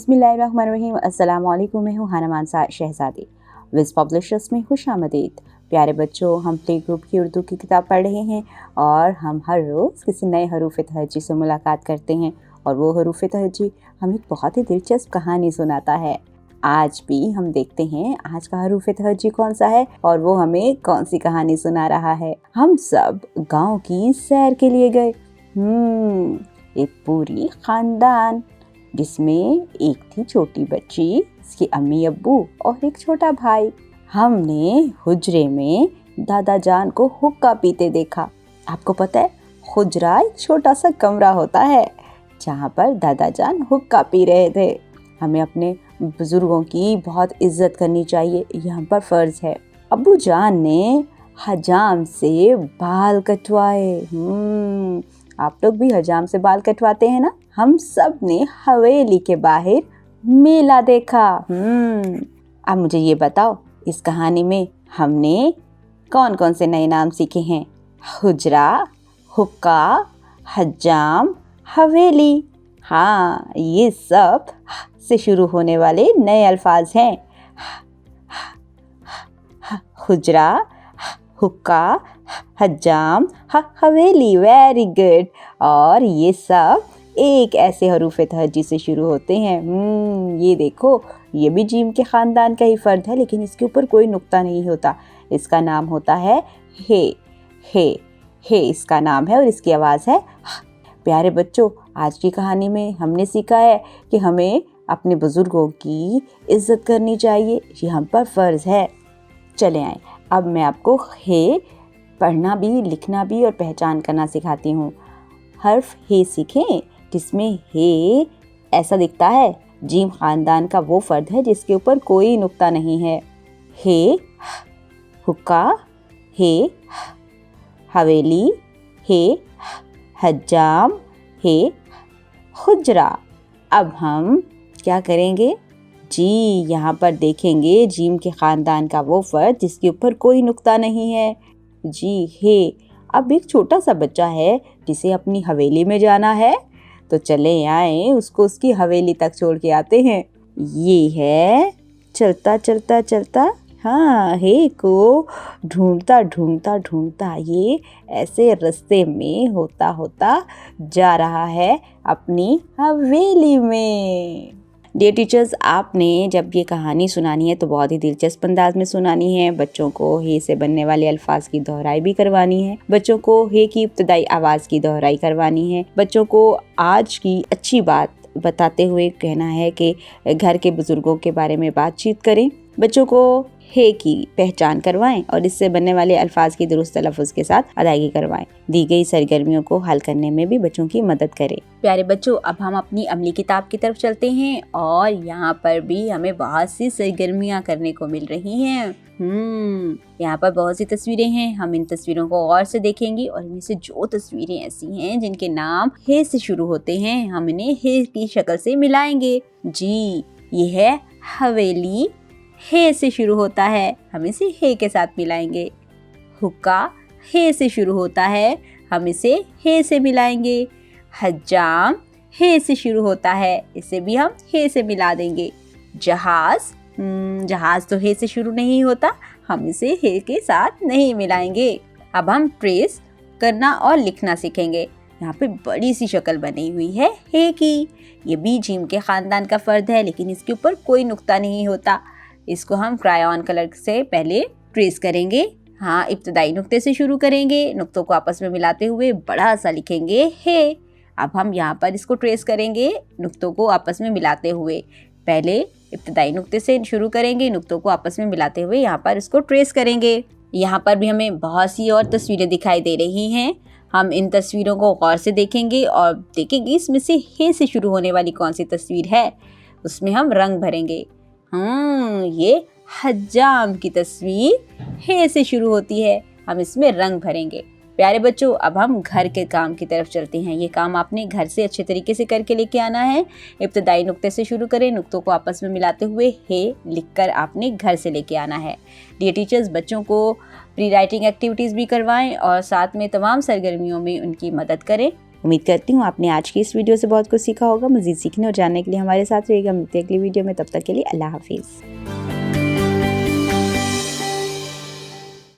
बिस्मिल्लाहिर्रहमानिर्रहीम। अस्सलाम वालेकुम। मैं हूँ हाना मानसा शहज़ादी। विज़ पब्लिशर्स में खुशामदीद। प्यारे बच्चों, हम प्ले ग्रुप की उर्दू की किताब पढ़ रहे हैं और हम हर रोज़ किसी नए हरूफ़ तहज्जी से मुलाकात करते हैं और वो हरूफ़ तहज्जी हमें एक बहुत ही दिलचस्प कहानी सुनाता है। आज भी हम देखते हैं आज का हरूफ़ तहज्जी कौन सा है और वो हमें कौन सी कहानी सुना रहा है। हम सब गाँव की सैर के लिए गए। एक पूरी ख़ानदान, जिसमें एक थी छोटी बच्ची, उसकी अम्मी अब्बू और एक छोटा भाई। हमने हुजरे में दादा जान को हुक्का पीते देखा। आपको पता है, हुजरा एक छोटा सा कमरा होता है जहाँ पर दादा जान हुक्का पी रहे थे। हमें अपने बुजुर्गों की बहुत इज्जत करनी चाहिए, यह हम पर फर्ज है। अब्बू जान ने हजाम से बाल कटवाए। आप लोग भी हजाम से बाल कटवाते हैं ना? हम सब ने हवेली के बाहर मेला देखा। अब मुझे ये बताओ, इस कहानी में हमने कौन कौन से नए नाम सीखे हैं? हुजरा, हुक्का, हजाम, हवेली। हाँ, ये सब से शुरू होने वाले नए अल्फाज हैं। हुजरा, हुक्का, हजाम, हवेली। Very good. और ये सब एक ऐसे हरूफ़ तहज्जी से शुरू होते हैं। ये देखो, ये भी जीम के ख़ानदान का ही फ़र्द है, लेकिन इसके ऊपर कोई नुक्ता नहीं होता। इसका नाम होता है हे। हे इसका नाम है और इसकी आवाज़ है। प्यारे बच्चों, आज की कहानी में हमने सीखा है कि हमें अपने बुज़ुर्गों की इज़्ज़त करनी चाहिए, ये हम पर फ़र्ज़ है। चले आए, अब मैं आपको हे पढ़ना भी, लिखना भी और पहचान करना सिखाती हूँ। हर्फ हे सीखें, जिसमें हे ऐसा दिखता है। जीम ख़ानदान का वो फ़र्द है जिसके ऊपर कोई नुक्ता नहीं है। हे हुक्का, हे हवेली, हे हजाम, हे हुजरा। अब हम क्या करेंगे जी? यहाँ पर देखेंगे जीम के ख़ानदान का वो फ़र्द जिसके ऊपर कोई नुक्ता नहीं है जी, हे। अब एक छोटा सा बच्चा है जिसे अपनी हवेली में जाना है, तो चले आए उसको उसकी हवेली तक छोड़ के आते हैं। ये है चलता चलता चलता, हाँ, हे को ढूंढता ढूंढता ढूंढता ये ऐसे रास्ते में होता होता जा रहा है अपनी हवेली में। डियर टीचर्स, आपने जब ये कहानी सुनानी है तो बहुत ही दिलचस्प अंदाज में सुनानी है। बच्चों को हे से बनने वाले अल्फाज की दोहराई भी करवानी है। बच्चों को हे की इब्तदाई आवाज़ की दोहराई करवानी है। बच्चों को आज की अच्छी बात बताते हुए कहना है कि घर के बुजुर्गों के बारे में बातचीत करें। बच्चों को हे की पहचान करवाएं और इससे बनने वाले अल्फाज की दुरुस्त तलफ़्फ़ुज़ के साथ अदायगी करवाएं। दी गई सरगर्मियों को हल करने में भी बच्चों की मदद करें। प्यारे बच्चों, अब हम अपनी अमली किताब की तरफ चलते हैं और यहाँ पर भी हमें बहुत सी सरगर्मियाँ करने को मिल रही हैं। यहाँ पर बहुत सी तस्वीरें हैं। हम इन तस्वीरों को गौर से देखेंगे और इनमें से जो तस्वीरें ऐसी हैं जिनके नाम हे से शुरू होते हैं, हम इन्हें हे की शक्ल से मिलाएंगे जी। ये है हवेली, हे से शुरू होता है, हम इसे हे के साथ मिलाएंगे। हुक्का हे से शुरू होता है, हम इसे हे से मिलाएंगे। हजाम हे से शुरू होता है, इसे भी हम हे से मिला देंगे। जहाज, जहाज तो हे से शुरू नहीं होता, हम इसे हे के साथ नहीं मिलाएंगे। अब हम ट्रेस करना और लिखना सीखेंगे। यहाँ पे बड़ी सी शक्ल बनी हुई है हे की। ये भी जीम के ख़ानदान का फ़र्द है, लेकिन इसके ऊपर कोई नुक्ता नहीं होता। इसको हम क्रायॉन कलर से पहले ट्रेस करेंगे। हाँ, इब्तदाई नुक्ते से शुरू करेंगे, नुक्तों को आपस में मिलाते हुए बड़ा सा लिखेंगे हे। अब हम यहाँ पर इसको ट्रेस करेंगे, नुक्तों को आपस में मिलाते हुए। पहले इब्तदाई नुक्ते से शुरू करेंगे, नुक्तों को आपस में मिलाते हुए यहाँ पर इसको ट्रेस करेंगे। यहाँ पर भी हमें बहुत सी और तस्वीरें दिखाई दे रही हैं। हम इन तस्वीरों को गौर से देखेंगे और देखेंगे इसमें से हे से शुरू होने वाली कौन सी तस्वीर है, उसमें हम रंग भरेंगे। ये हजाम की तस्वीर हे से शुरू होती है, हम इसमें रंग भरेंगे। प्यारे बच्चों, अब हम घर के काम की तरफ चलते हैं। ये काम आपने घर से अच्छे तरीके से करके लेके आना है। इब्तदाई नुक्ते से शुरू करें, नुक्तों को आपस में मिलाते हुए हे लिखकर आपने घर से लेके आना है। डियर टीचर्स, बच्चों को प्री राइटिंग एक्टिविटीज़ भी करवाएं और साथ में तमाम सरगर्मियों में उनकी मदद करें। उम्मीद करती हूँ आपने आज की इस वीडियो से बहुत कुछ सीखा होगा। मज़ीद सीखने और जानने के लिए हमारे साथ रहिएगा। मिलते हैं अगली वीडियो में, तब तक के लिए अल्लाह हाफिज़।